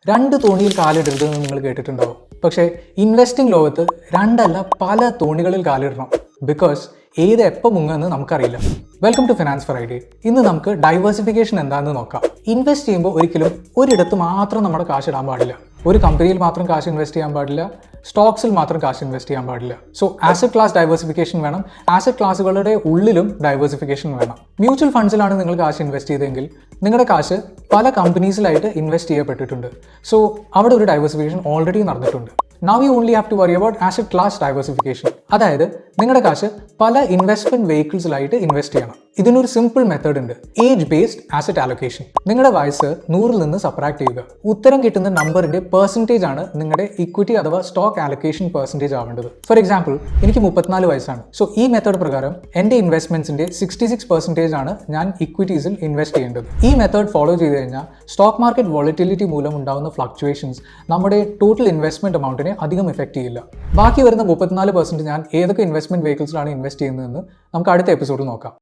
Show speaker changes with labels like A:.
A: രണ്ട് തോണിയിൽ കാലിടരുതെന്ന് നിങ്ങൾ കേട്ടിട്ടുണ്ടാവും. പക്ഷേ ഇൻവെസ്റ്റിംഗ് ലോകത്ത് രണ്ടല്ല പല തോണികളിൽ കാലിടണം. ബിക്കോസ് ഏത് എപ്പോൾ മുങ്ങുമെന്ന് നമുക്കറിയില്ല. Welcome to finance for idea. ഇന്ന് നമുക്ക് ഡൈവേഴ്സിഫിക്കേഷൻ എന്താണെന്ന് നോക്കാം. ഇൻവെസ്റ്റ് ചെയ്യുമ്പോൾ ഒരിക്കലും ഒരിടത്ത് മാത്രം നമ്മുടെ കാശ് ഇടാൻ പാടില്ല. ഒരു കമ്പനിയിൽ മാത്രം കാശ് ഇൻവെസ്റ്റ് ചെയ്യാൻ പാടില്ല, സ്റ്റോക്സിൽ മാത്രം കാശ് ഇൻവെസ്റ്റ് ചെയ്യാൻ പാടില്ല. സോ ആസറ്റ് ക്ലാസ് ഡൈവേഴ്സിഫിക്കേഷൻ വേണം. ആസറ്റ് ക്ലാസ്സുകളുടെ ഉള്ളിലും ഡൈവേഴ്സിഫിക്കേഷൻ വേണം. മ്യൂച്വൽ ഫണ്ട്സിലാണ് നിങ്ങൾ കാശ് ഇൻവെസ്റ്റ് ചെയ്തതെങ്കിൽ നിങ്ങളുടെ കാശ് പല കമ്പനീസിലായിട്ട് ഇൻവെസ്റ്റ് ചെയ്യപ്പെട്ടിട്ടുണ്ട്. സോ അവിടെ ഒരു ഡൈവേഴ്സിഫിക്കേഷൻ ഓൾറെഡി നടന്നിട്ടുണ്ട്. Now you only have to worry about asset class diversification. അതായത് നിങ്ങളുടെ കാശ് പല ഇൻവെസ്റ്റ്മെന്റ് വെഹിക്കിൾസിലായിട്ട് ഇൻവെസ്റ്റ് ചെയ്യണം. ഇതിനൊരു സിമ്പിൾ മെത്തേഡ് ഉണ്ട്, ഏജ് ബേസ്ഡ് ആസറ്റ് അലൊക്കേഷൻ. നിങ്ങളുടെ വയസ്സ് 100-ൽ നിന്ന് സബ്ട്രാക്ട് ചെയ്യുക. ഉത്തരം കിട്ടുന്ന നമ്പറിന്റെ പെർസെൻറ്റേജ് ആണ് നിങ്ങളുടെ ഇക്വിറ്റി അഥവാ സ്റ്റോക്ക് അലൊക്കേഷൻ പെർസെൻറ്റേജ് ആവേണ്ടത്. ഫോർ എക്സാമ്പിൾ, എനിക്ക് 34 വയസ്സാണ്. സോ ഈ മെത്തേഡ് പ്രകാരം എൻ്റെ ഇൻവെസ്റ്റ്മെന്റ്സിന്റെ 66% ആണ് ഞാൻ ഇക്വിറ്റീസിൽ ഇൻവെസ്റ്റ് ചെയ്യേണ്ടത്. ഈ മെത്തേഡ് ഫോളോ ചെയ്ത് കഴിഞ്ഞാൽ സ്റ്റോക്ക് മാർക്കറ്റ് വോളറ്റിലിറ്റി മൂലം ഉണ്ടാകുന്ന ഫ്ലക്ച്വേഷൻസ് നമ്മുടെ ടോട്ടൽ ഇൻവെസ്റ്റ്മെന്റ് അമൗണ്ടിനെ അധികം എഫക്ട് ചെയ്യില്ല. ബാക്കി വരുന്ന 34% ഞാൻ ഏതൊക്കെ ഇൻവെസ്റ്റ്മെന്റ് വെഹിക്കിൾസിലാണ് ഇൻവെസ്റ്റ് ചെയ്യുന്നതെന്ന് നമുക്ക് അടുത്ത എപ്പിസോഡിൽ നോക്കാം.